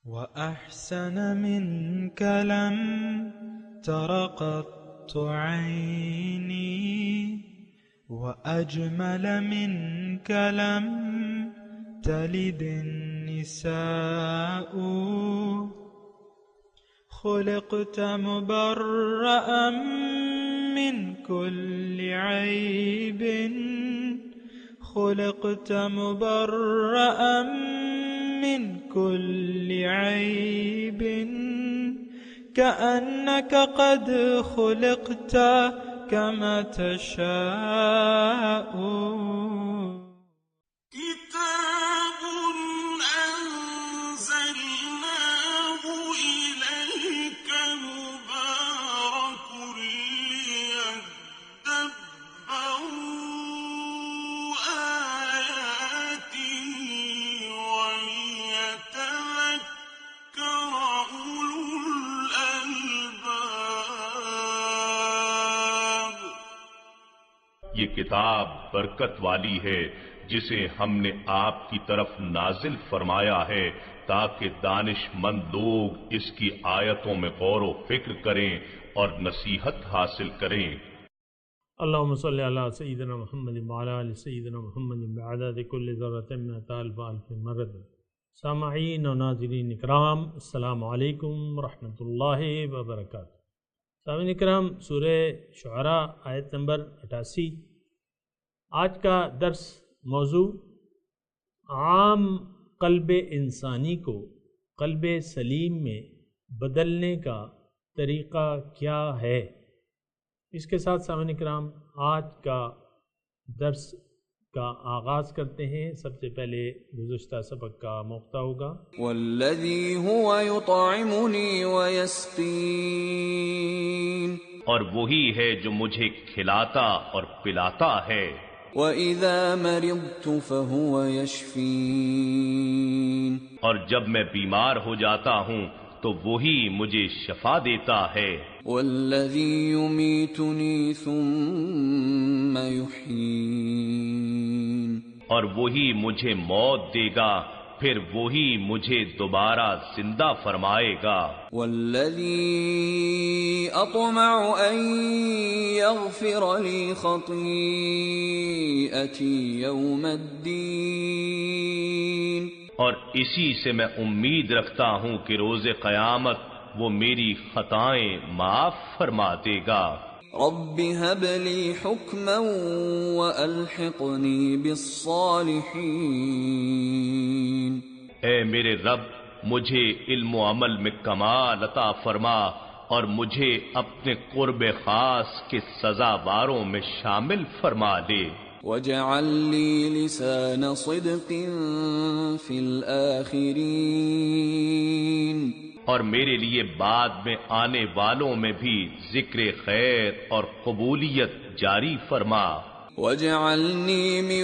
وأحسن منك لم تر قط عيني وأجمل منك لم تلد النساء خلقت مبرأ من كل عيب خلقت مبرأ من كل عيب كأنك قد خلقت كما تشاء كتاب أنزلناه إليك مبارك ليدبروا آياته وليتذكر أولو الألباب۔ یہ کتاب برکت والی ہے جسے ہم نے آپ کی طرف نازل فرمایا ہے تاکہ دانش مند لوگ اس کی آیتوں میں غور و فکر کریں اور نصیحت حاصل کریں۔ اللہم صلی علی سیدنا محمد وعلی آل سیدنا محمد بعدد کل ذرۃ من الف الف مرد۔ سامعین و ناظرین اکرام، السلام علیکم ورحمۃ اللہ وبرکاتہ۔ سامعین اکرام، سورہ شعراء آیت نمبر 88۔ آج کا درس موضوع عام قلب انسانی کو قلب سلیم میں بدلنے کا طریقہ کیا ہے۔ اس کے ساتھ سامعین اکرام آج کا درس کا آغاز کرتے ہیں۔ سب سے پہلے گزشتہ سبق کا مقطع ہوگا والذی هو یطعمنی ویسقین، اور وہی ہے جو مجھے کھلاتا اور پلاتا ہے۔ وَإِذَا مَرِضْتُ فَهُوَ يَشْفِينِ، اور جب میں بیمار ہو جاتا ہوں تو وہی مجھے شفا دیتا ہے۔ وَالَّذِي يُمِيتُنِي ثُمَّ يُحْيِينِ، اور وہی مجھے موت دے گا پھر وہی مجھے دوبارہ زندہ فرمائے گا۔ وَالَّذِي أَطْمَعُ أَن يَغْفِرَ لِي خَطِيئَتِي يَوْمَ الدِّينِ، اور اسی سے میں امید رکھتا ہوں کہ روز قیامت وہ میری خطائیں معاف فرما دے گا۔ رب هب لي حكما وألحقني بالصالحين، اے میرے رب مجھے علم و عمل میں کمال عطا فرما اور مجھے اپنے قرب خاص کے سزاواروں میں شامل فرما دے۔ واجعل لي لسان صدق في الآخرين، اور میرے لیے بعد میں آنے والوں میں بھی ذکر خیر اور قبولیت جاری فرما۔ واجعلني من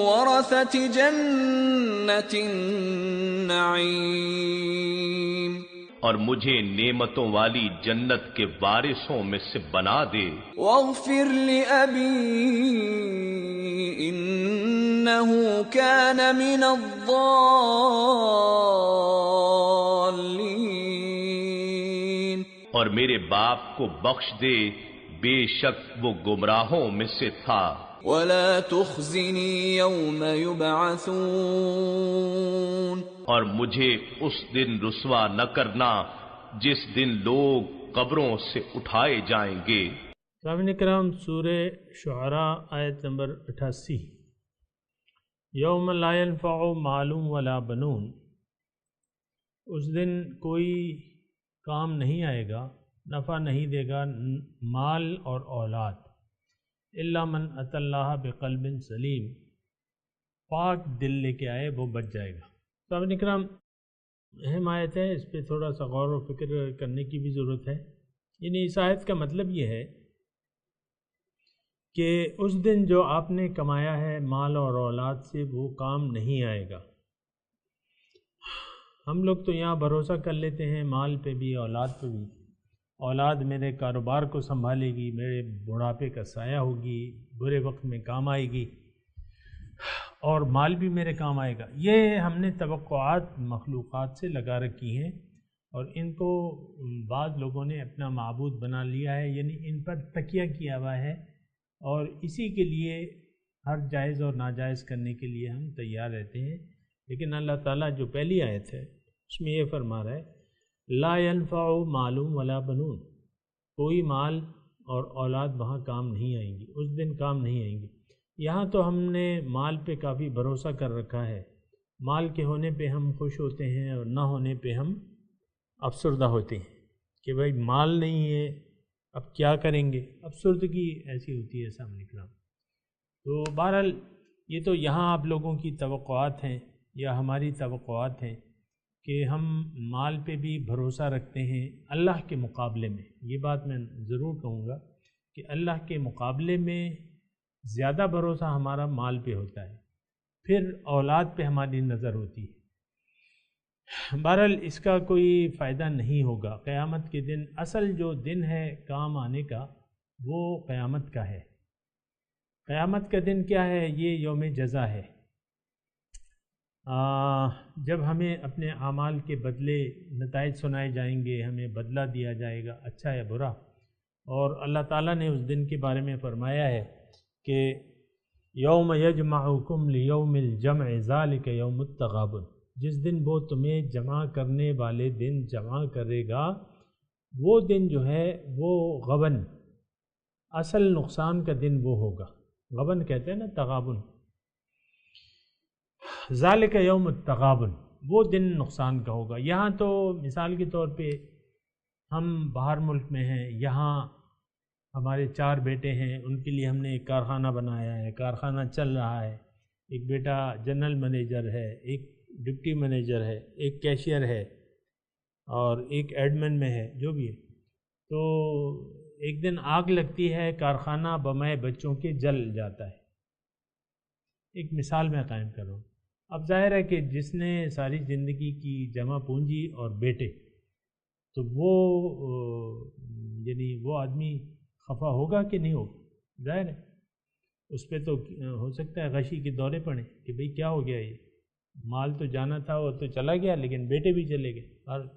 ورثة جنة النعيم، اور مجھے نعمتوں والی جنت کے وارثوں میں سے بنا دے۔ واغفر لأبي إنه كان من الضالين، اور میرے باپ کو بخش دے بے شک وہ گمراہوں میں سے تھا۔ ولا تخزني يوم يبعثون، اور مجھے اس دن رسوا نہ کرنا جس دن لوگ قبروں سے اٹھائے جائیں گے۔ سامعین کرام، سورہ شعراء آیت نمبر 88۔ یوم لا ينفع مال ولا بنون، اس دن کوئی کام نہیں آئے گا، نفع نہیں دے گا مال اور اولاد، الا من اتى اللہ بقلب سلیم، پاک دل لے کے آئے وہ بچ جائے گا۔ سامعین اکرام، اہم آیت ہے، اس پہ تھوڑا سا غور و فکر کرنے کی بھی ضرورت ہے۔ یعنی اس آیت کا مطلب یہ ہے کہ اس دن جو آپ نے کمایا ہے مال اور اولاد سے وہ کام نہیں آئے گا۔ ہم لوگ تو یہاں بھروسہ کر لیتے ہیں مال پہ بھی اولاد پہ بھی، اولاد میرے کاروبار کو سنبھالے گی، میرے بڑھاپے کا سایہ ہوگی، برے وقت میں کام آئے گی۔ اور مال بھی میرے کام آئے گا۔ یہ ہم نے توقعات مخلوقات سے لگا رکھی ہیں، اور ان کو بعض لوگوں نے اپنا معبود بنا لیا ہے، یعنی ان پر تکیہ کیا ہوا ہے، اور اسی کے لیے ہر جائز اور ناجائز کرنے کے لیے ہم تیار رہتے ہیں۔ لیکن اللہ تعالیٰ جو پہلی آیت ہے اس میں یہ فرما رہا ہے لا ينفع مال ولا بنون، کوئی مال اور اولاد وہاں کام نہیں آئیں گی، اس دن کام نہیں آئیں گی۔ یہاں تو ہم نے مال پہ کافی بھروسہ کر رکھا ہے، مال کے ہونے پہ ہم خوش ہوتے ہیں اور نہ ہونے پہ ہم افسردہ ہوتے ہیں کہ بھائی مال نہیں ہے اب کیا کریں گے، افسردگی ایسی ہوتی ہے سامنے کرام۔ تو بہرحال یہ تو یہاں آپ لوگوں کی توقعات ہیں یا ہماری توقعات ہیں کہ ہم مال پہ بھی بھروسہ رکھتے ہیں اللہ کے مقابلے میں۔ یہ بات میں ضرور کہوں گا کہ اللہ کے مقابلے میں زیادہ بھروسہ ہمارا مال پہ ہوتا ہے، پھر اولاد پہ ہماری نظر ہوتی ہے۔ بہرحال اس کا کوئی فائدہ نہیں ہوگا۔ قیامت کے دن اصل جو دن ہے کام آنے کا وہ قیامت کا ہے۔ قیامت کا دن کیا ہے؟ یہ یوم جزا ہے، جب ہمیں اپنے اعمال کے بدلے نتائج سنائے جائیں گے، ہمیں بدلہ دیا جائے گا اچھا یا برا۔ اور اللہ تعالیٰ نے اس دن کے بارے میں فرمایا ہے کہ یوم یجمعکم لیوم الجمع ذالک یوم التغابن، جس دن وہ تمہیں جمع کرنے والے دن جمع کرے گا، وہ دن جو ہے وہ غبن، اصل نقصان کا دن وہ ہوگا۔ غبن کہتے ہیں نا تغابن، ذالک یوم التغابن، وہ دن نقصان کا ہوگا۔ یہاں تو مثال کے طور پہ ہم باہر ملک میں ہیں، یہاں ہمارے 4 بیٹے ہیں، ان کے لیے ہم نے ایک کارخانہ بنایا ہے، کارخانہ چل رہا ہے، ایک بیٹا جنرل مینیجر ہے، ایک ڈپٹی مینیجر ہے، ایک کیشیئر ہے اور ایک ایڈمن میں ہے، جو بھی ہے۔ تو ایک دن آگ لگتی ہے، کارخانہ بمائے بچوں کے جل جاتا ہے۔ ایک مثال میں قائم کر رہا ہوں۔ اب ظاہر ہے کہ جس نے ساری زندگی کی جمع پونجی اور بیٹے، تو وہ یعنی وہ آدمی خفا ہوگا کہ نہیں ہوگا؟ ظاہر ہے اس پہ تو ہو سکتا ہے غشی کے دورے پڑیں کہ بھئی کیا ہو گیا، یہ مال تو جانا تھا وہ تو چلا گیا لیکن بیٹے بھی چلے گئے۔ اور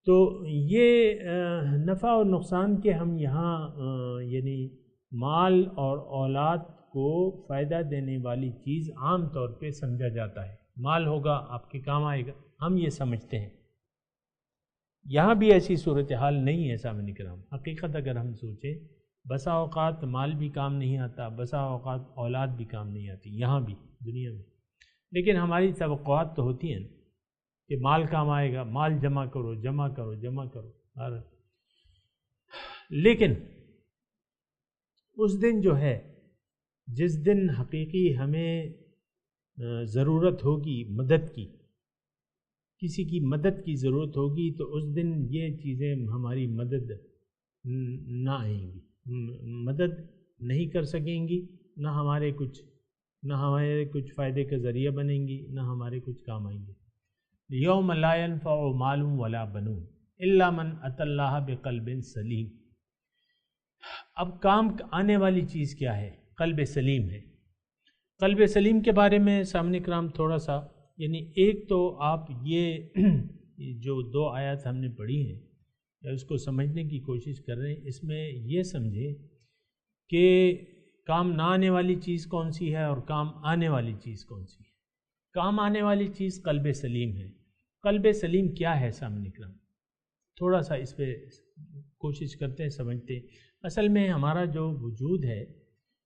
تو یہ نفع اور نقصان کے ہم یہاں یعنی مال اور اولاد کو فائدہ دینے والی چیز عام طور پہ سمجھا جاتا ہے۔ مال ہوگا آپ کے کام آئے گا، ہم یہ سمجھتے ہیں۔ یہاں بھی ایسی صورتحال نہیں ہے سامنے کرام۔ حقیقت اگر ہم سوچیں، بسا اوقات مال بھی کام نہیں آتا، بسا اوقات اولاد بھی کام نہیں آتی، یہاں بھی دنیا میں۔ لیکن ہماری توقعات تو ہوتی ہیں کہ مال کام آئے گا، مال جمع کرو جمع کرو جمع کرو۔ لیکن اس دن جو ہے، جس دن حقیقی ہمیں ضرورت ہوگی مدد کی، کسی کی مدد کی ضرورت ہوگی، تو اس دن یہ چیزیں ہماری مدد نہ آئیں گی، مدد نہیں کر سکیں گی، نہ ہمارے کچھ فائدے کا ذریعہ بنیں گی، نہ ہمارے کچھ کام آئیں گے۔ یوم لا ينفع مال ولا بنون الا من اتى اللہ بقلب سلیم۔ اب کام آنے والی چیز کیا ہے؟ قلب سلیم ہے۔ قلب سلیم کے بارے میں سامنے کرام تھوڑا سا، یعنی ایک تو آپ یہ جو 2 آیات ہم نے پڑھی ہیں یا اس کو سمجھنے کی کوشش کر رہے ہیں، اس میں یہ سمجھیں کہ کام نہ آنے والی چیز کون سی ہے اور کام آنے والی چیز کون سی ہے۔ کام آنے والی چیز قلب سلیم ہے۔ قلب سلیم کیا ہے سامنے کرام؟ تھوڑا سا اس پہ کوشش کرتے ہیں سمجھتے ہیں۔ اصل میں ہمارا جو وجود ہے،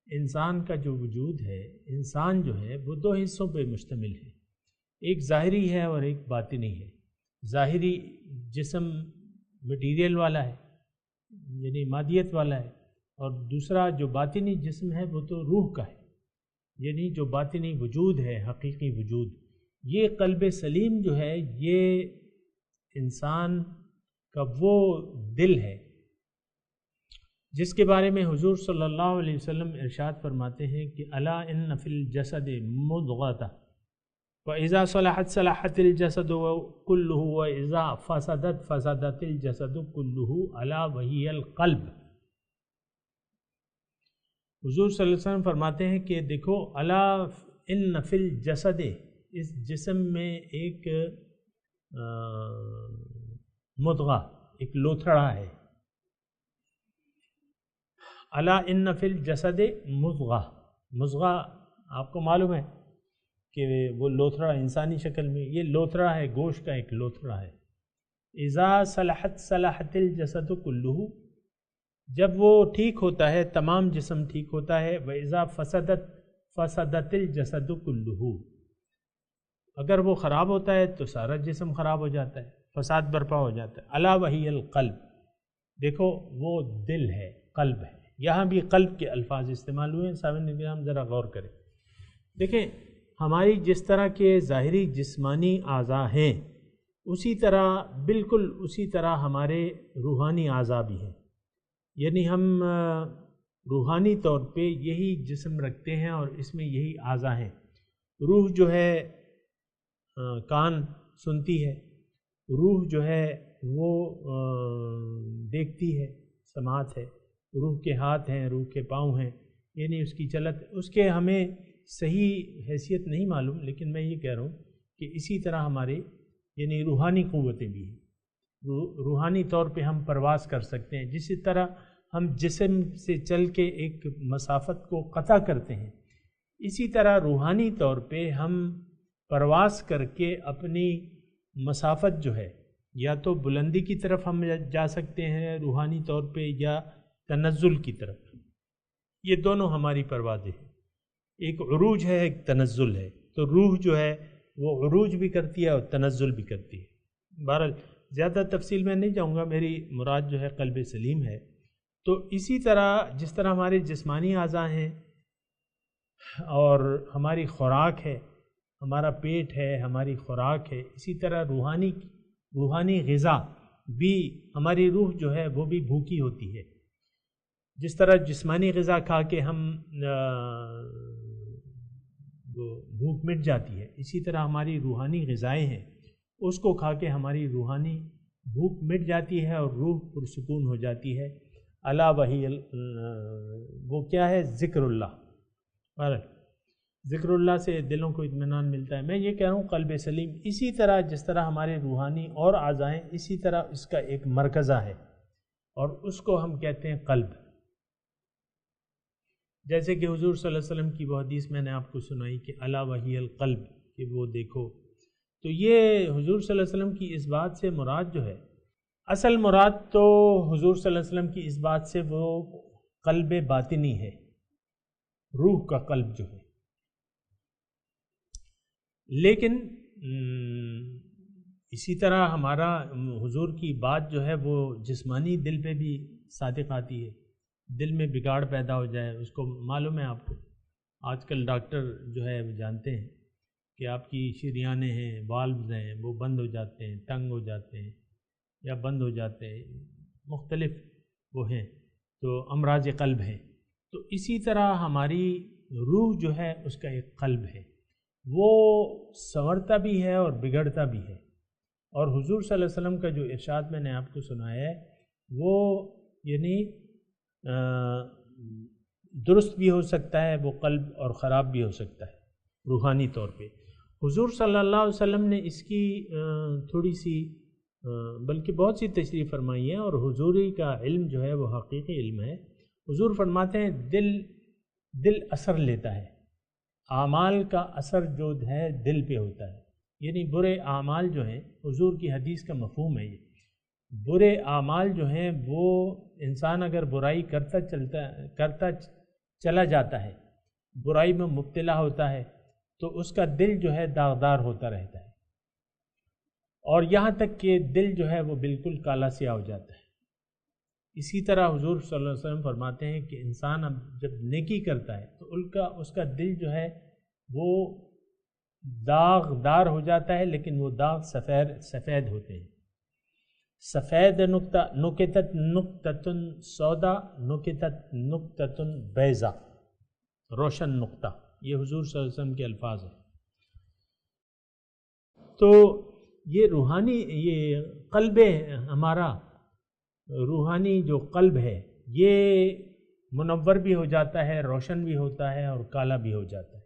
انسان کا جو وجود ہے، انسان جو ہے وہ 2 حصوں پہ مشتمل ہے، ایک ظاہری ہے اور ایک باطنی ہے۔ ظاہری جسم مٹیریل والا ہے، یعنی مادیت والا ہے، اور دوسرا جو باطنی جسم ہے وہ تو روح کا ہے، یعنی جو باطنی وجود ہے، حقیقی وجود۔ یہ قلب سلیم جو ہے یہ انسان کا وہ دل ہے جس کے بارے میں حضور صلی اللہ علیہ وسلم ارشاد فرماتے ہیں کہ الا ان فی الجسد مضغۃ فاذا صلحت صلحت الجسد كله واذا فسدت فسدت الجسد كله الا وهي القلب۔ حضور صلی اللہ علیہ وسلم فرماتے ہیں کہ دیکھو، الا ان فی الجسد، اس جسم میں ایک مضغہ، ایک لوتھڑا ہے. الا ان فی الجسد مضغہ، مضغہ آپ کو معلوم ہے کہ وہ لوتھڑا انسانی شکل میں، یہ لوتھڑا ہے، گوشت کا ایک لوتھڑا ہے. اذا صلحت صلحت الجسد کلہ، جب وہ ٹھیک ہوتا ہے تمام جسم ٹھیک ہوتا ہے. واذا فسدت فسدت الجسد کلہ، اگر وہ خراب ہوتا ہے تو سارا جسم خراب ہو جاتا ہے، فساد برپا ہو جاتا ہے. الا وہی القلب، دیکھو وہ دل ہے، قلب ہے. یہاں بھی قلب کے الفاظ استعمال ہوئے ہیں. سامعین کرام ذرا غور کریں. دیکھیں ہماری جس طرح کے ظاہری جسمانی اعضاء ہیں، اسی طرح بالکل اسی طرح ہمارے روحانی اعضاء بھی ہیں. یعنی ہم روحانی طور پہ یہی جسم رکھتے ہیں اور اس میں یہی اعضاء ہیں. روح جو ہے کان سنتی ہے، روح جو ہے وہ دیکھتی ہے، سماعت ہے. روح کے ہاتھ ہیں، روح کے پاؤں ہیں، یعنی اس کی چلت، اس کے ہمیں صحیح حیثیت نہیں معلوم، لیکن میں یہ کہہ رہا ہوں کہ اسی طرح ہمارے یعنی روحانی قوتیں بھی ہیں. روحانی طور پہ ہم پرواز کر سکتے ہیں. جس طرح ہم جسم سے چل کے ایک مسافت کو قطع کرتے ہیں، اسی طرح روحانی طور پہ ہم پرواز کر کے اپنی مسافت جو ہے، یا تو بلندی کی طرف ہم جا سکتے ہیں روحانی طور پہ، یا تنزل کی طرف. یہ دونوں ہماری پروازیں ہیں. ایک عروج ہے، ایک تنزل ہے. تو روح جو ہے وہ عروج بھی کرتی ہے اور تنزل بھی کرتی ہے. بہرحال زیادہ تفصیل میں نہیں جاؤں گا، میری مراد جو ہے قلب سلیم ہے. تو اسی طرح جس طرح ہمارے جسمانی اعضاء ہیں اور ہماری خوراک ہے، ہمارا پیٹ ہے، ہماری خوراک ہے، اسی طرح روحانی غذا بھی، ہماری روح جو ہے وہ بھی بھوکی ہوتی ہے. جس طرح جسمانی غذا کھا کے ہم بھوک مٹ جاتی ہے، اسی طرح ہماری روحانی غذائیں ہیں، اس کو کھا کے ہماری روحانی بھوک مٹ جاتی ہے اور روح پرسکون ہو جاتی ہے. الا وہی وہ کیا ہے؟ ذکر اللہ. ذکر اللہ سے دلوں کو اطمینان ملتا ہے. میں یہ کہہ رہا ہوں قلب سلیم اسی طرح جس طرح ہمارے روحانی اور اعضاء ہیں، اسی طرح اس کا ایک مرکزہ ہے اور اس کو ہم کہتے ہیں قلب. جیسے کہ حضور صلی اللہ علیہ وسلم کی وہ حدیث میں نے آپ کو سنائی کہ الا وہی القلب، کہ وہ دیکھو. تو یہ حضور صلی اللہ علیہ وسلم کی اس بات سے مراد جو ہے، اصل مراد تو حضور صلی اللہ علیہ وسلم کی اس بات سے وہ قلب باطنی ہے، روح کا قلب جو ہے. لیکن اسی طرح ہمارا حضور کی بات جو ہے وہ جسمانی دل پہ بھی صادق آتی ہے. دل میں بگاڑ پیدا ہو جائے، اس کو معلوم ہے آپ کو. آج کل ڈاکٹر جو ہے وہ جانتے ہیں کہ آپ کی شریانیں ہیں، والوز ہیں، وہ بند ہو جاتے ہیں، تنگ ہو جاتے ہیں یا بند ہو جاتے ہیں، مختلف وہ ہیں، تو امراض قلب ہیں. تو اسی طرح ہماری روح جو ہے اس کا ایک قلب ہے، وہ سنورتا بھی ہے اور بگڑتا بھی ہے. اور حضور صلی اللہ علیہ وسلم کا جو ارشاد میں نے آپ کو سنایا ہے وہ یعنی درست بھی ہو سکتا ہے وہ قلب اور خراب بھی ہو سکتا ہے روحانی طور پہ. حضور صلی اللہ علیہ وسلم نے اس کی تھوڑی سی بلکہ بہت سی تشریح فرمائی ہے، اور حضوری کا علم جو ہے وہ حقیقی علم ہے. حضور فرماتے ہیں دل اثر لیتا ہے، اعمال کا اثر جو ہے دل پہ ہوتا ہے. یعنی برے اعمال جو ہیں، حضور کی حدیث کا مفہوم ہے یہ، برے اعمال جو ہیں وہ انسان اگر برائی کرتا چلا جاتا ہے، برائی میں مبتلا ہوتا ہے، تو اس کا دل جو ہے داغدار ہوتا رہتا ہے، اور یہاں تک کہ دل جو ہے وہ بالکل کالا سیاہ ہو جاتا ہے. اسی طرح حضور صلی اللہ علیہ وسلم فرماتے ہیں کہ انسان اب جب نیکی کرتا ہے تو اس کا دل جو ہے وہ داغدار ہو جاتا ہے، لیکن وہ داغ سفید ہوتے ہیں. سفید نقطہ نکتت نقطۃ سودا نکتت نقطۃ بیضا، روشن نقطہ. یہ حضور صلی اللہ علیہ وسلم کے الفاظ ہیں. تو یہ روحانی، یہ قلب ہمارا روحانی جو قلب ہے یہ منور بھی ہو جاتا ہے، روشن بھی ہوتا ہے اور کالا بھی ہو جاتا ہے.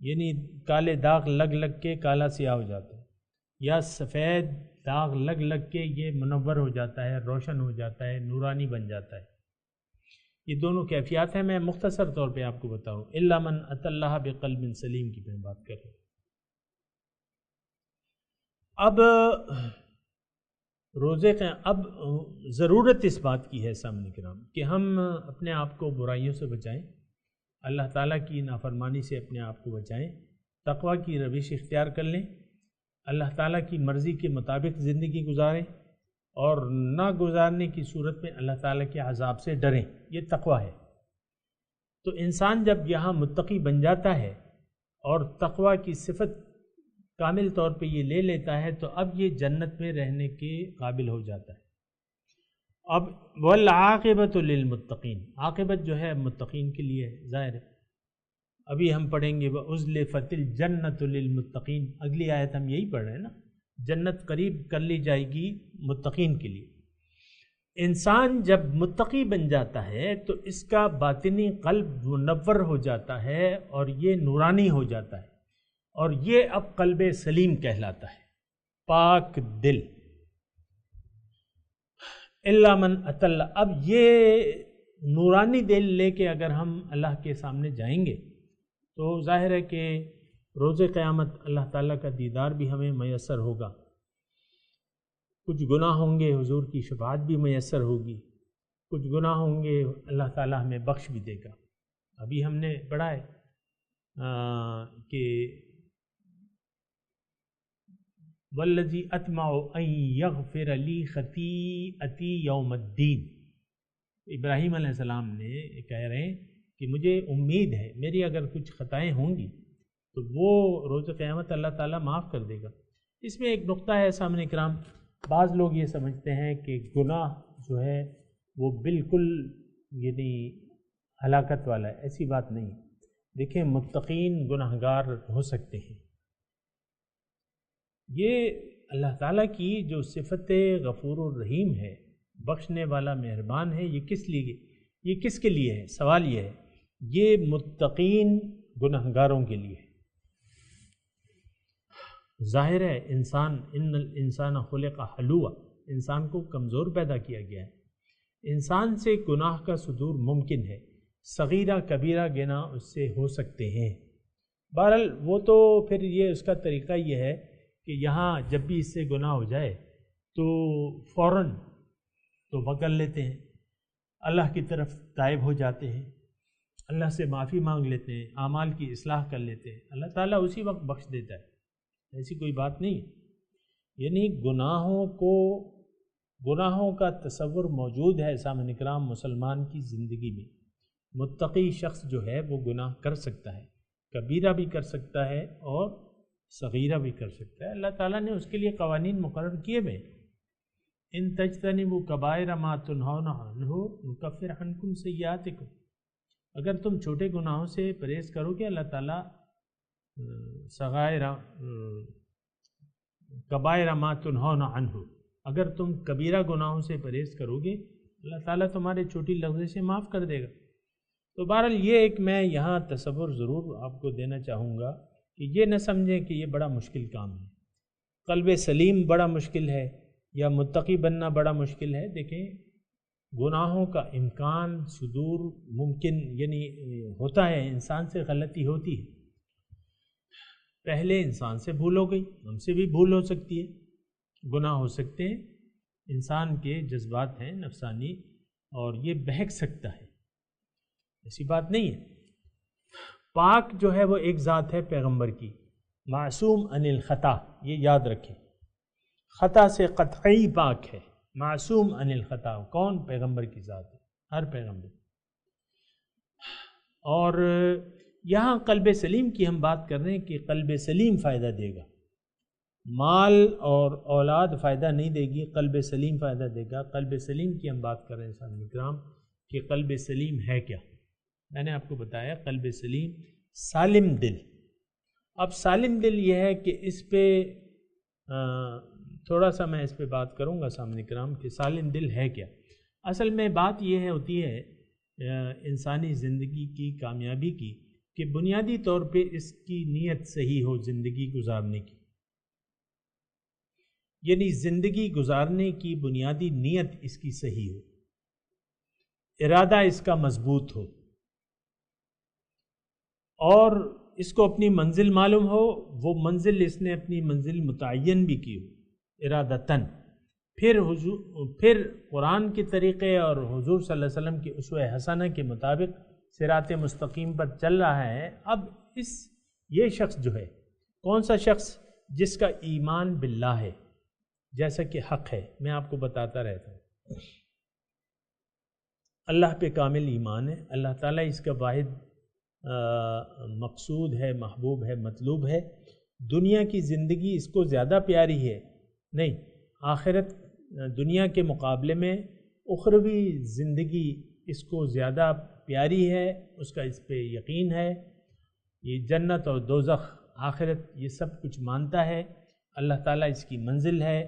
یعنی کالے داغ لگ لگ کے کالا سیاہ ہو جاتا ہے، یا سفید داغ لگ لگ کے یہ منور ہو جاتا ہے، روشن ہو جاتا ہے، نورانی بن جاتا ہے۔ یہ دونوں کیفیات ہیں، میں مختصر طور پہ آپ کو بتاؤں۔ الا من اتی اللہ بقلب سلیم کی میں بات کر رہا ہوں۔ اب اب ضرورت اس بات کی ہے سامعین کرام کہ ہم اپنے آپ کو برائیوں سے بچائیں، اللہ تعالیٰ کی نافرمانی سے اپنے آپ کو بچائیں، تقویٰ کی روش اختیار کر لیں، اللہ تعالیٰ کی مرضی کے مطابق زندگی گزاریں، اور نہ گزارنے کی صورت میں اللہ تعالیٰ کے عذاب سے ڈریں۔ یہ تقویٰ ہے۔ تو انسان جب یہاں متقی بن جاتا ہے اور تقویٰ کی صفت کامل طور پہ یہ لے لیتا ہے تو اب یہ جنت میں رہنے کے قابل ہو جاتا ہے۔ اب والعاقبۃ للمتقین، عاقبت جو ہے متقین کے لیے ظاہر ہے۔ ابھی ہم پڑھیں گے وَأُزْلِفَتِ الْجَنَّةُ لِلْمُتَّقِينَ، اگلی آیت ہم یہی پڑھ رہے ہیں نا، جنت قریب کر لی جائے گی متقین کے لیے۔ انسان جب متقی بن جاتا ہے تو اس کا باطنی قلب منور ہو جاتا ہے اور یہ نورانی ہو جاتا ہے، اور یہ اب قلب سلیم کہلاتا ہے، پاک دل۔ الا من اتی اللہ، اب یہ نورانی دل لے کے اگر ہم اللہ کے سامنے جائیں گے تو ظاہر ہے کہ روز قیامت اللہ تعالیٰ کا دیدار بھی ہمیں میسر ہوگا، کچھ گناہ ہوں گے حضور کی شفاعت بھی میسر ہوگی، کچھ گناہ ہوں گے اللہ تعالیٰ ہمیں بخش بھی دے گا۔ ابھی ہم نے پڑھا ہے کہ والذی اطمع ان یغفر لی خطیئتی یوم الدین، ابراہیم علیہ السلام نے کہہ رہے ہیں کہ مجھے امید ہے میری اگر کچھ خطائیں ہوں گی تو وہ روز قیامت اللہ تعالیٰ معاف کر دے گا۔ اس میں ایک نقطہ ہے سامعین کرام، بعض لوگ یہ سمجھتے ہیں کہ گناہ جو ہے وہ بالکل یعنی ہلاکت والا ہے، ایسی بات نہیں۔ دیکھیں متقین گناہگار ہو سکتے ہیں، یہ اللہ تعالیٰ کی جو صفت غفور الرحیم ہے، بخشنے والا مہربان ہے، یہ کس کے لیے ہے؟ سوال یہ ہے، یہ متقین گناہگاروں کے لیے ہے۔ ظاہر ہے ان الانسان خلق حلوعا، انسان کو کمزور پیدا کیا گیا ہے، انسان سے گناہ کا صدور ممکن ہے، صغیرہ کبیرہ گناہ اس سے ہو سکتے ہیں۔ بہرحال وہ تو پھر یہ اس کا طریقہ یہ ہے کہ یہاں جب بھی اس سے گناہ ہو جائے تو فوراً توبہ کر لیتے ہیں، اللہ کی طرف تائب ہو جاتے ہیں، اللہ سے معافی مانگ لیتے ہیں، اعمال کی اصلاح کر لیتے ہیں، اللہ تعالیٰ اسی وقت بخش دیتا ہے، ایسی کوئی بات نہیں۔ یعنی گناہوں کا تصور موجود ہے سامعین کرام مسلمان کی زندگی میں۔ متقی شخص جو ہے وہ گناہ کر سکتا ہے، کبیرہ بھی کر سکتا ہے اور صغیرہ بھی کر سکتا ہے۔ اللہ تعالیٰ نے اس کے لیے قوانین مقرر کیے ہوئے، ان تجتنبوا کبائر ما تنہون عنہ نکفر عنکم سیئاتکم، اگر تم چھوٹے گناہوں سے پرہیز کرو گے اللہ تعالیٰ کبائر ما تنہون عنہ، اگر تم کبیرہ گناہوں سے پرہیز کرو گے اللہ تعالیٰ تمہارے چھوٹی لفظ سے معاف کر دے گا۔ تو بہرحال یہ ایک میں یہاں تصور ضرور آپ کو دینا چاہوں گا کہ یہ نہ سمجھیں کہ یہ بڑا مشکل کام ہے، قلب سلیم بڑا مشکل ہے یا متقی بننا بڑا مشکل ہے۔ دیکھیں گناہوں کا امکان صدور ممکن یعنی ہوتا ہے، انسان سے غلطی ہوتی ہے، پہلے انسان سے بھول ہو گئی، ہم سے بھی بھول ہو سکتی ہے، گناہ ہو سکتے ہیں، انسان کے جذبات ہیں نفسانی اور یہ بہک سکتا ہے، ایسی بات نہیں ہے۔ پاک جو ہے وہ ایک ذات ہے پیغمبر کی، معصوم عن الخطا، یہ یاد رکھیں، خطا سے قطعی پاک ہے، معصوم عن الخطا۔ کون؟ پیغمبر کی ذات ہے، ہر پیغمبر۔ اور یہاں قلب سلیم کی ہم بات کر رہے ہیں کہ قلب سلیم فائدہ دے گا، مال اور اولاد فائدہ نہیں دے گی، قلب سلیم فائدہ دے گا۔ قلب سلیم کی ہم بات کر رہے ہیں سامعین کرام کہ قلب سلیم ہے کیا؟ میں نے آپ کو بتایا قلب سلیم سالم دل۔ اب سالم دل یہ ہے کہ اس پہ تھوڑا سا میں اس پہ بات کروں گا سامعین کرام کہ سالم دل ہے کیا۔ اصل میں بات یہ ہوتی ہے انسانی زندگی کی کامیابی کی کہ بنیادی طور پہ اس کی نیت صحیح ہو زندگی گزارنے کی، یعنی زندگی گزارنے کی بنیادی نیت اس کی صحیح ہو، ارادہ اس کا مضبوط ہو، اور اس کو اپنی منزل معلوم ہو، وہ منزل اس نے اپنی منزل متعین بھی کی ہو ارادتاً، پھر قرآن کے طریقے اور حضور صلی اللہ علیہ وسلم کی اسوہ حسنہ کے مطابق صراط مستقیم پر چل رہا ہے۔ اب یہ شخص جو ہے، کون سا شخص؟ جس کا ایمان باللہ ہے، جیسا کہ حق ہے، میں آپ کو بتاتا رہتا ہوں، اللہ پہ کامل ایمان ہے، اللہ تعالیٰ اس کا واحد مقصود ہے، محبوب ہے، مطلوب ہے، دنیا کی زندگی اس کو زیادہ پیاری ہے نہیں، آخرت دنیا کے مقابلے میں اخروی زندگی اس کو زیادہ پیاری ہے، اس کا اس پہ یقین ہے، یہ جنت اور دوزخ آخرت یہ سب کچھ مانتا ہے، اللہ تعالیٰ اس کی منزل ہے،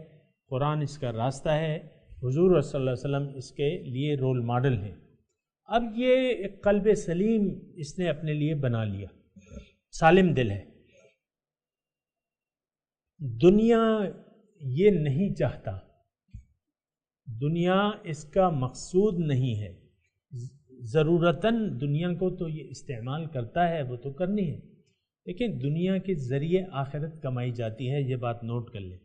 قرآن اس کا راستہ ہے، حضور صلی اللہ علیہ وسلم اس کے لیے رول ماڈل ہیں۔ اب یہ ایک قلب سلیم اس نے اپنے لیے بنا لیا، سالم دل ہے، دنیا یہ نہیں چاہتا، دنیا اس کا مقصود نہیں ہے، ضرورتاً دنیا کو تو یہ استعمال کرتا ہے، وہ تو کرنی ہے، لیکن دنیا کے ذریعے آخرت کمائی جاتی ہے، یہ بات نوٹ کر لیں۔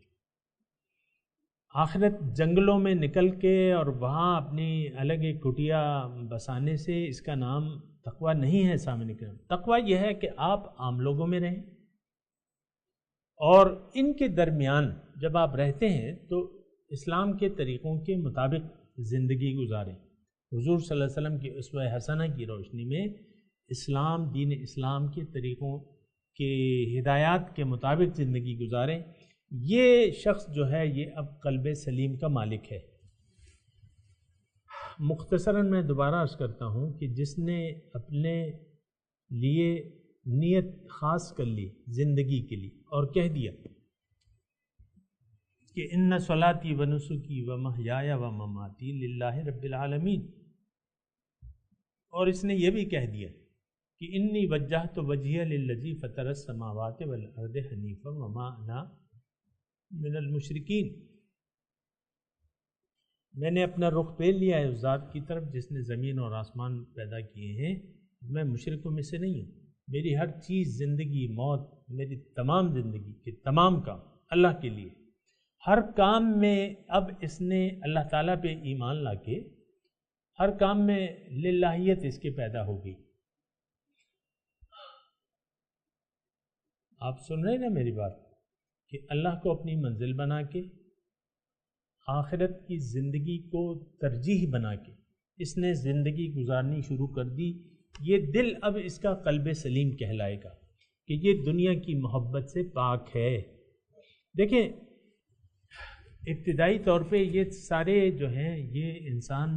آخرت جنگلوں میں نکل کے اور وہاں اپنی الگ ایک کٹیا بسانے سے اس کا نام تقویٰ نہیں ہے سامنے کرام۔ تقویٰ یہ ہے کہ آپ عام لوگوں میں رہیں اور ان کے درمیان جب آپ رہتے ہیں تو اسلام کے طریقوں کے مطابق زندگی گزاریں، حضور صلی اللہ علیہ وسلم کی اسوہ حسنہ کی روشنی میں اسلام، دین اسلام کے طریقوں کے ہدایات کے مطابق زندگی گزاریں۔ یہ شخص جو ہے یہ اب قلب سلیم کا مالک ہے۔ مختصراً میں دوبارہ عرض کرتا ہوں کہ جس نے اپنے لیے نیت خاص کر لی زندگی کے لیے اور کہہ دیا کہ ان صلاتی و نسکی و محیای و مماتی للہ رب العالمین، اور اس نے یہ بھی کہہ دیا کہ انی وجہت وجہی للذی فطر السماوات والارض حنیفا وما انا من المشرکین، میں نے اپنا رخ پھیر لیا ہے اس ذات کی طرف جس نے زمین اور آسمان پیدا کیے ہیں، میں مشرکوں میں سے نہیں ہوں، میری ہر چیز، زندگی، موت، میری تمام زندگی کے تمام کام اللہ کے لیے، ہر کام میں اب اس نے اللہ تعالیٰ پہ ایمان لا کے ہر کام میں للہیت اس کے پیدا ہو گئی۔ آپ سن رہے ہیں نا میری بات، کہ اللہ کو اپنی منزل بنا کے، آخرت کی زندگی کو ترجیح بنا کے اس نے زندگی گزارنی شروع کر دی۔ یہ دل اب اس کا قلب سلیم کہلائے گا کہ یہ دنیا کی محبت سے پاک ہے۔ دیکھیں ابتدائی طور پہ یہ سارے جو ہیں یہ انسان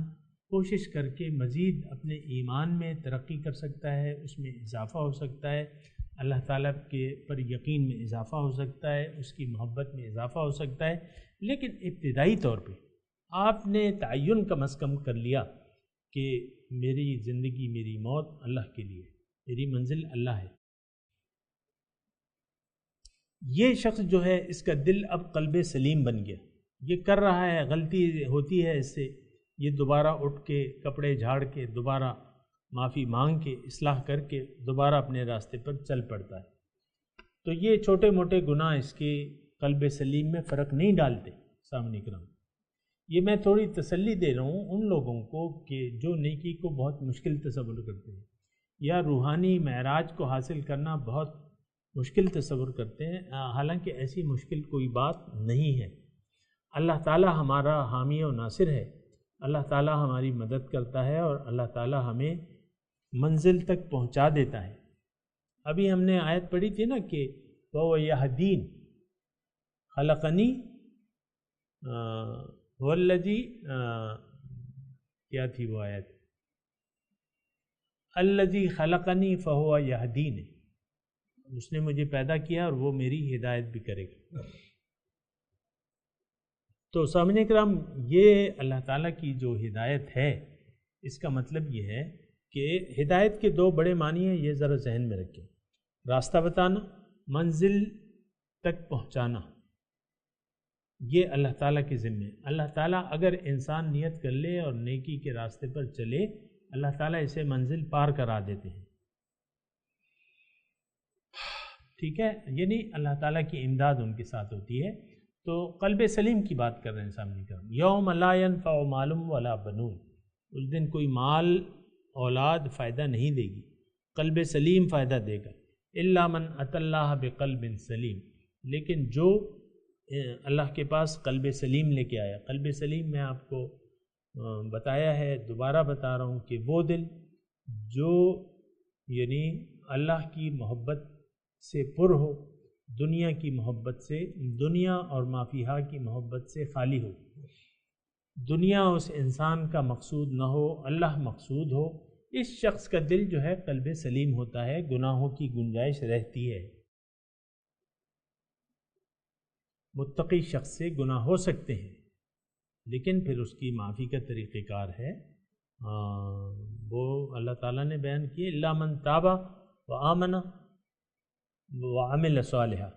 کوشش کر کے مزید اپنے ایمان میں ترقی کر سکتا ہے، اس میں اضافہ ہو سکتا ہے، اللہ تعالیٰ کے پر یقین میں اضافہ ہو سکتا ہے، اس کی محبت میں اضافہ ہو سکتا ہے، لیکن ابتدائی طور پہ آپ نے تعین کم از کم کر لیا کہ میری زندگی، میری موت اللہ کے لیے، میری منزل اللہ ہے۔ یہ شخص جو ہے اس کا دل اب قلب سلیم بن گیا، یہ کر رہا ہے، غلطی ہوتی ہے اس سے، یہ دوبارہ اٹھ کے کپڑے جھاڑ کے دوبارہ معافی مانگ کے اصلاح کر کے دوبارہ اپنے راستے پر چل پڑتا ہے۔ تو یہ چھوٹے موٹے گناہ اس کے قلب سلیم میں فرق نہیں ڈالتے۔ سامنے کرام، یہ میں تھوڑی تسلی دے رہا ہوں ان لوگوں کو کہ جو نیکی کو بہت مشکل تصور کرتے ہیں یا روحانی معراج کو حاصل کرنا بہت مشکل تصور کرتے ہیں، حالانکہ ایسی مشکل کوئی بات نہیں ہے۔ اللہ تعالیٰ ہمارا حامی و ناصر ہے، اللہ تعالیٰ ہماری مدد کرتا ہے اور اللہ تعالیٰ ہمیں منزل تک پہنچا دیتا ہے۔ ابھی ہم نے آیت پڑھی تھی نا کہ وَهُوَ يَهْدِينِ خَلَقَنِي وَالَّذِي کیا تھی وہ آیت؟ الَّذِي خَلَقَنِي فَهُوَ يَهْدِينِ، اس نے مجھے پیدا کیا اور وہ میری ہدایت بھی کرے گا۔ تو سامعین کرام، یہ اللہ تعالیٰ کی جو ہدایت ہے اس کا مطلب یہ ہے کہ ہدایت کے دو بڑے معنی ہیں، یہ ذرا ذہن میں رکھیں۔ راستہ بتانا، منزل تک پہنچانا، یہ اللہ تعالیٰ کے ذمہ ہے۔ اللہ تعالیٰ اگر انسان نیت کر لے اور نیکی کے راستے پر چلے، اللہ تعالیٰ اسے منزل پار کرا دیتے ہیں، ٹھیک ہے، یعنی اللہ تعالیٰ کی امداد ان کے ساتھ ہوتی ہے۔ تو قلب سلیم کی بات کر رہے ہیں سامنے کا، یوم لا ينفع مال ولا بنون، اس دن کوئی مال اولاد فائدہ نہیں دے گی، قلب سلیم فائدہ دے گا۔ الا من اتى اللہ بقلب سلیم، لیکن جو اللہ کے پاس قلب سلیم لے کے آیا۔ قلب سلیم میں آپ کو بتایا ہے، دوبارہ بتا رہا ہوں، کہ وہ دل جو یعنی اللہ کی محبت سے پر ہو، دنیا کی محبت سے، دنیا اور ما فیہا کی محبت سے خالی ہو، دنیا اس انسان کا مقصود نہ ہو، اللہ مقصود ہو، اس شخص کا دل جو ہے قلب سلیم ہوتا ہے، گناہوں کی گنجائش رہتی ہے۔ متقی شخص سے گناہ ہو سکتے ہیں، لیکن پھر اس کی معافی کا طریقہ کار ہے، وہ اللہ تعالیٰ نے بیان کیے، الا من تاب وآمن وعمل صالحا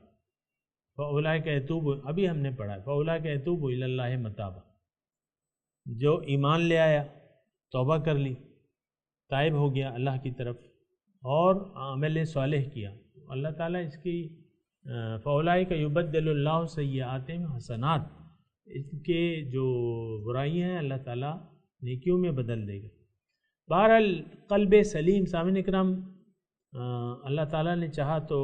فاولئک یتوب، ابھی ہم نے پڑھا ہے، فاولئک یتوب الی اللہ متابا، جو ایمان لے آیا، توبہ کر لی، تائب ہو گیا اللہ کی طرف اور عمل صالح کیا، اللہ تعالیٰ اس کی فاولئک یبدل اللہ سیئاتہم حسنات، ان کے جو برائیاں ہیں اللہ تعالیٰ نیکیوں میں بدل دے گا۔ بہرحال قلب سلیم، سامعین اکرام، اللہ تعالیٰ نے چاہا تو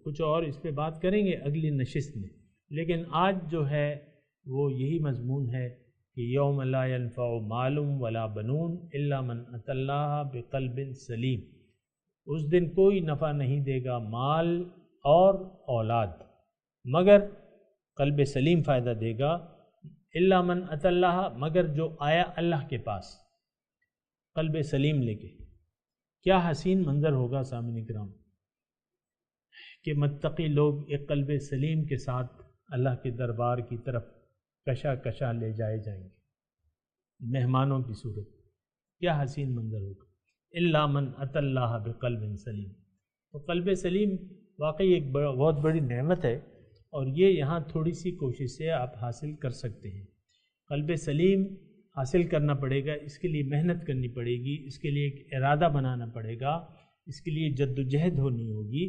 کچھ اور اس پہ بات کریں گے اگلی نشست میں، لیکن آج جو ہے وہ یہی مضمون ہے کہ یوم لا ينفع مال ولا بنون الا من اتى اللہ بقلب سلیم، اس دن کوئی نفع نہیں دے گا مال اور اولاد مگر قلب سلیم فائدہ دے گا، الا من اتى اللہ، مگر جو آیا اللہ کے پاس قلب سلیم لے کے۔ کیا حسین منظر ہوگا سامعین کرام کہ متقی لوگ ایک قلب سلیم کے ساتھ اللہ کے دربار کی طرف کشا کشا لے جائے جائیں گے مہمانوں کی صورت، کیا حسین منظر ہوگا۔ الا من اتى اللہ بقلب سلیم، تو قلب سلیم واقعی ایک بہت بڑی نعمت ہے، اور یہ یہاں تھوڑی سی کوشش سے آپ حاصل کر سکتے ہیں۔ قلب سلیم حاصل کرنا پڑے گا، اس کے لیے محنت کرنی پڑے گی، اس کے لیے ایک ارادہ بنانا پڑے گا، اس کے لیے جد و جہد ہونی ہوگی۔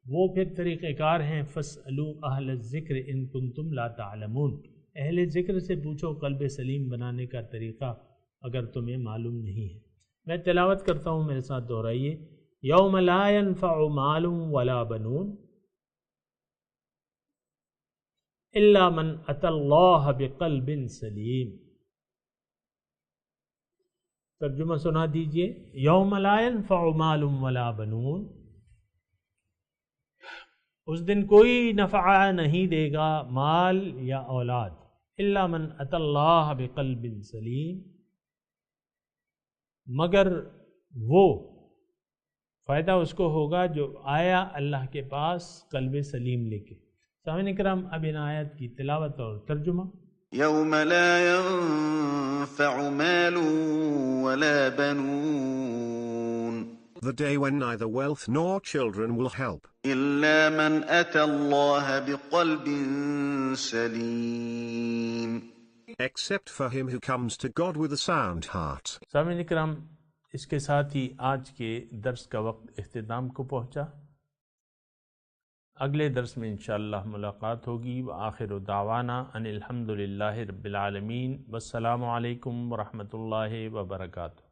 وہ پھر طریقہ کار ہیں، فاسألوا اہل الذکر ان کنتم لا تعلمون، اہل ذکر سے پوچھو قلب سلیم بنانے کا طریقہ اگر تمہیں معلوم نہیں ہے۔ میں تلاوت کرتا ہوں، میرے ساتھ دہرائیے، یوم لا ينفع مال ولا بنون الا من اتى اللہ بقلب سلیم۔ ترجمہ سنا دیجئے، یوم لا ينفع مال ولا بنون، اس دن کوئی نفع نہیں دے گا مال یا اولاد، الا من اتى اللہ بقلب سلیم، مگر وہ فائدہ اس کو ہوگا جو آیا اللہ کے پاس قلب سلیم لے کے۔ سامعین اکرام، اب ان آیت کی تلاوت اور ترجمہ۔ يوم لا ينفع مال ولا بنون The day when neither wealth nor children will help, إلا من أتى الله بقلب سليم except for him who comes to God with a sound heart. سامعین اکرام، اس کے ساتھ ہی آج کے درس کا وقت اختتام کو پہنچا۔ اگلے درس میں انشاءاللہ ملاقات ہوگی۔ وآخر دعوانا ان الحمد للہ رب العالمین، والسلام علیکم ورحمۃ اللہ وبرکاتہ۔